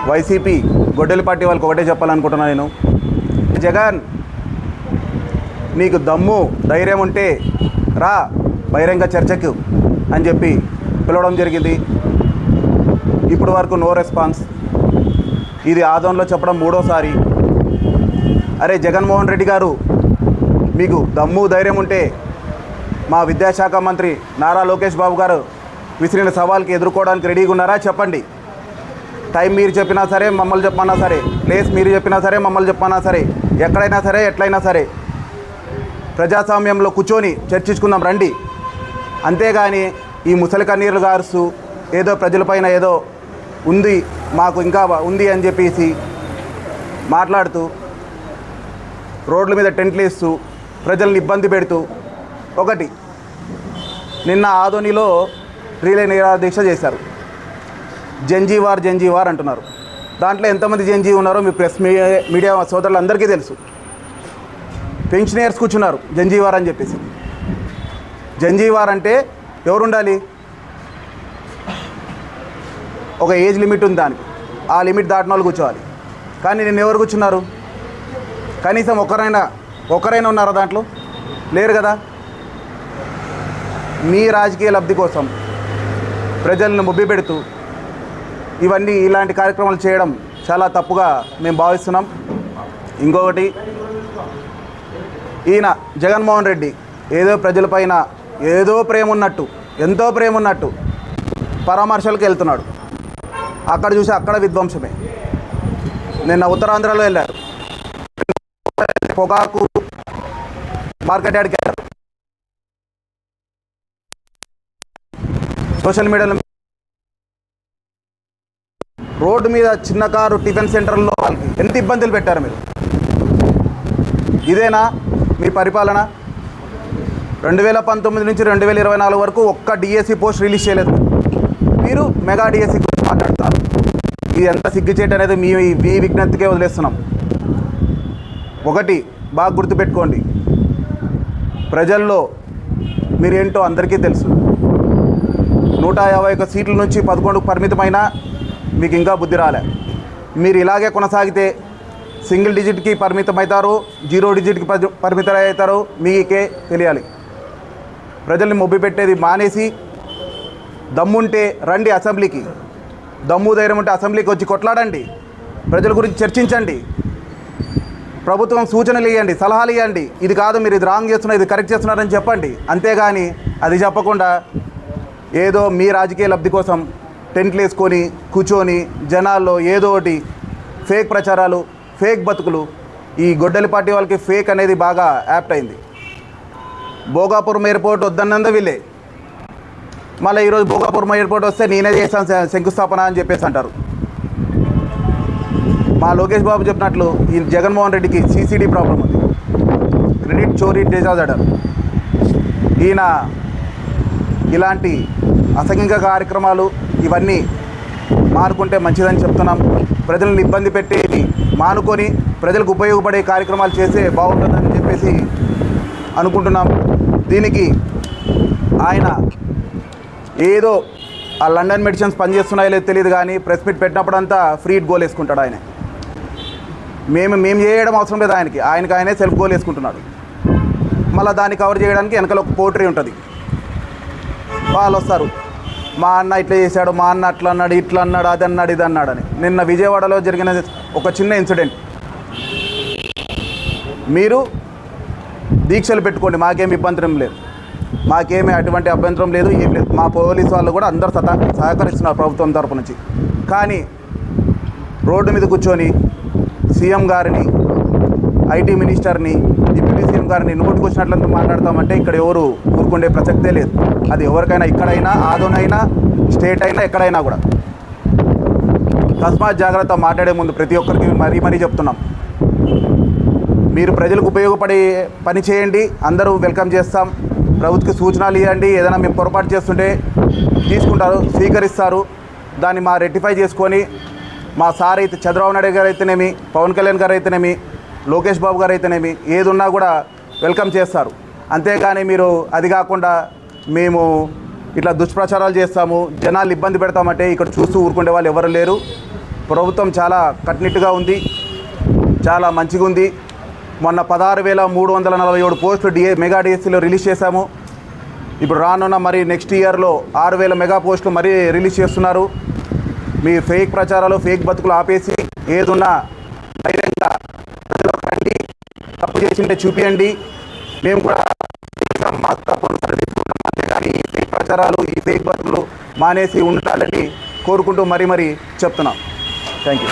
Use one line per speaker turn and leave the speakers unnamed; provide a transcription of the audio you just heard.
YCP గొడ్డలి party వాళ్ళకి ఒకటే చెప్పాలనుకుంటున్నాను నేను. జగన్, నీకు దమ్ము ధైర్యం ఉంటే రా బహిరంగ చర్చకు అని చెప్పి పిలవడం జరిగింది. ఇప్పటి వరకు నో రెస్పాన్స్. ఇది ఆదోన్లో చెప్పడం మూడోసారి. అరే జగన్మోహన్ రెడ్డి గారు, మీకు దమ్ము ధైర్యం ఉంటే మా విద్యాశాఖ మంత్రి నారా లోకేష్ బాబు గారు విసిరిన సవాల్కి ఎదుర్కోవడానికి రెడీగా ఉన్నారా చెప్పండి. టైం మీరు చెప్పినా సరే, మమ్మల్ని చెప్పమన్నా సరే, ప్లేస్ మీరు చెప్పినా సరే, మమ్మల్ని చెప్పమన్నా సరే, ఎక్కడైనా సరే, ఎట్లయినా సరే ప్రజాస్వామ్యంలో కూర్చొని చర్చించుకుందాం రండి. అంతేగాని ఈ ముసలి కన్నీరు గారుస్తూ ఏదో ప్రజలపైన ఏదో ఉంది, మాకు ఇంకా ఉంది అని చెప్పేసి మాట్లాడుతూ రోడ్ల మీద టెంట్లు వేస్తూ ప్రజల్ని ఇబ్బంది పెడుతూ, ఒకటి నిన్న ఆదోనిలో రీలే నిరాదీక్ష చేశారు. జంజీవార్ అంటున్నారు. దాంట్లో ఎంతమంది జంజీ ఉన్నారో మీ ప్రెస్ మీడియా సోదరులందరికీ తెలుసు. పెన్షనర్స్ కూర్చున్నారు జంజీవార్ అని చెప్పేసి. జంజీవార్ అంటే ఎవరు ఉండాలి? ఒక ఏజ్ లిమిట్ ఉంది దానికి. ఆ లిమిట్ దాటిన వాళ్ళు కూర్చోవాలి. కానీ నిన్న ఎవరు కూర్చున్నారు? కనీసం ఒకరైనా ఉన్నారా దాంట్లో? లేరు కదా. మీ రాజకీయ లబ్ధి కోసం ప్రజలను మొబ్బి పెడుతూ ఇలాంటి కార్యక్రమాలు చేయడం చాలా తప్పుగా మేము భావిస్తున్నాం. ఇంకొకటి, ఈయన జగన్మోహన్ రెడ్డి ఏదో ప్రజలపైన ఏదో ప్రేమ ఉన్నట్టు, ఎంతో ప్రేమ ఉన్నట్టు పరామర్శలకు వెళ్తున్నాడు. అక్కడ చూసి అక్కడ విధ్వంసమే. నిన్న ఉత్తరాంధ్రలో వెళ్ళారు, పొగాకు మార్కెట్ యార్డ్కి వెళ్ళారు. సోషల్ మీడియాలో రోడ్డు మీద చిన్న కారు టిఫిన్ సెంటర్లో వాళ్ళకి ఎంత ఇబ్బందులు పెట్టారు మీరు. ఇదేనా మీ పరిపాలన? 2019 నుంచి 2024 వరకు ఒక్క డిఎస్సి పోస్ట్ రిలీజ్ చేయలేదు. మీరు మెగా డిఎస్సి గురించి మాట్లాడతారు. ఇది ఎంత సిగ్గుచేటు అనేది మీ విజ్ఞప్తికే వదిలేస్తున్నాం. ఒకటి బాగా గుర్తుపెట్టుకోండి, ప్రజల్లో మీరేంటో అందరికీ తెలుసు. 151 సీట్ల నుంచి 11కు పరిమితమైన మీకు ఇంకా బుద్ధి రాలే. మీరు ఇలాగే కొనసాగితే సింగిల్ డిజిట్కి పరిమితం అవుతారు, 0 డిజిట్కి పరిమితం అవుతారు. మీకే తెలియాలి. ప్రజల్ని మొబ్బి పెట్టేది మానేసి దమ్ముంటే రండి అసెంబ్లీకి. దమ్ము ధైర్యం ఉంటే అసెంబ్లీకి వచ్చి కొట్లాడండి, ప్రజల గురించి చర్చించండి, ప్రభుత్వం సూచనలు ఇవ్వండి, సలహాలు ఇవ్వండి. ఇది కాదు, మీరు ఇది రాంగ్ చేస్తున్నారు, ఇది కరెక్ట్ చేస్తున్నారని చెప్పండి. అంతేగాని అది చెప్పకుండా ఏదో మీ రాజకీయ లబ్ధి కోసం టెంట్లు వేసుకొని కూర్చొని జనాల్లో ఏదో ఒకటి ఫేక్ ప్రచారాలు, ఫేక్ బతుకులు. ఈ గొడ్డలి పార్టీ వాళ్ళకి ఫేక్ అనేది బాగా యాప్ట్ అయింది. భోగాపురం ఎయిర్పోర్ట్ వద్దన్నంద వీళ్ళే. మళ్ళీ ఈరోజు భోగాపురం ఎయిర్పోర్ట్ వస్తే నేనే చేశాను శంకుస్థాపన అని చెప్పేసి అంటారు. మా లోకేష్ బాబు చెప్పినట్లు ఈ జగన్మోహన్ రెడ్డికి సిసిడి ప్రాబ్లం ఉంది, క్రెడిట్ చోరీ డిజార్డర్. ఈయన ఇలాంటి అసంఘిక కార్యక్రమాలు ఇవన్నీ మానుకుంటే మంచిదని చెప్తున్నాం. ప్రజలను ఇబ్బంది పెట్టేది మానుకొని ప్రజలకు ఉపయోగపడే కార్యక్రమాలు చేస్తే బాగుంటుందని చెప్పేసి అనుకుంటున్నాం. దీనికి ఆయన ఏదో ఆ లండన్ మెడిసిన్స్ పనిచేస్తున్నాయో లేదో తెలియదు, కానీ ప్రెస్ మీట్ పెట్టినప్పుడంతా ఫ్రీ గోల్ వేసుకుంటాడు ఆయన. మేము చేయడం అవసరం లేదు ఆయనకే సెల్ఫ్ గోల్ వేసుకుంటున్నాడు. మళ్ళీ దాన్ని కవర్ చేయడానికి వెనకాల ఒక పోట్రీ ఉంటుంది. వాళ్ళు వస్తారు, మా అన్న ఇట్లా చేశాడు, మా అన్న అట్లా అన్నాడు, ఇట్లా అన్నాడు, అది అన్నాడు, ఇది అన్నాడు అని. నిన్న విజయవాడలో జరిగిన ఒక చిన్న ఇన్సిడెంట్. మీరు దీక్షలు పెట్టుకోండి, మాకేమి ఇబ్బంది లేదు, మాకేమీ అటువంటి అభ్యంతరం లేదు, ఏం లేదు. మా పోలీసు వాళ్ళు కూడా అందరూ సహకరిస్తున్నారు ప్రభుత్వం తరపు నుంచి. కానీ రోడ్డు మీద కూర్చొని సీఎం గారిని, ఐటీ మినిస్టర్ని, డిప్యూటీ సీఎం గారిని నోటుకు వచ్చినట్లంతా మాట్లాడతామంటే ఇక్కడ ఎవరు ఊరుకుండే ప్రసక్తే లేదు. అది ఎవరికైనా, ఇక్కడైనా, ఆదోనైనా, స్టేట్ అయినా, ఎక్కడైనా కూడా. తస్మాత్ జాగ్రత్త. మాట్లాడే ముందు ప్రతి ఒక్కరికి మరీ చెప్తున్నాం, మీరు ప్రజలకు ఉపయోగపడే పని చేయండి, అందరూ వెల్కమ్ చేస్తాం. ప్రభుత్వకి సూచనలు ఇవ్వండి, ఏదైనా మేము పొరపాటు చేస్తుంటే తీసుకుంటారు, స్వీకరిస్తారు. దాన్ని మా రెక్టిఫై చేసుకొని మా సార్ అయితే చంద్రబాబు నాయుడు గారు అయితేనేమి, పవన్ కళ్యాణ్ గారు అయితేనేమి, లోకేష్ బాబు గారు అయితేనేమి, ఏది ఉన్నా కూడా వెల్కమ్ చేస్తారు. అంతేగాని మీరు అది కాకుండా మేము ఇట్లా దుష్ప్రచారాలు చేస్తాము, జనాలు ఇబ్బంది పెడతామంటే ఇక్కడ చూస్తూ ఊరుకునే వాళ్ళు ఎవరు లేరు. ప్రభుత్వం చాలా కట్నిట్టుగా ఉంది, చాలా మంచిగా ఉంది. మొన్న 16,347 పోస్టులు మెగా డిఎస్సిలో రిలీజ్ చేశాము. ఇప్పుడు రానున్న మరి నెక్స్ట్ ఇయర్లో 6,000 మెగా పోస్టులు మరీ రిలీజ్ చేస్తున్నారు. మీ ఫేక్ ప్రచారాలు, ఫేక్ బతుకులు ఆపేసి ఏదున్నా ధైర్యంగా ప్రజలకు రండి, తప్పు చేసింటే చూపియండి, మేము కూడా మాకు తప్పును సరిదిద్దుకున్నాం. అంతేగాని ఈ ఫేక్ ప్రచారాలు, ఈ ఫేక్ బతుకులు మానేసి ఉండాలని కోరుకుంటూ మరీ చెప్తున్నాం. Thank you.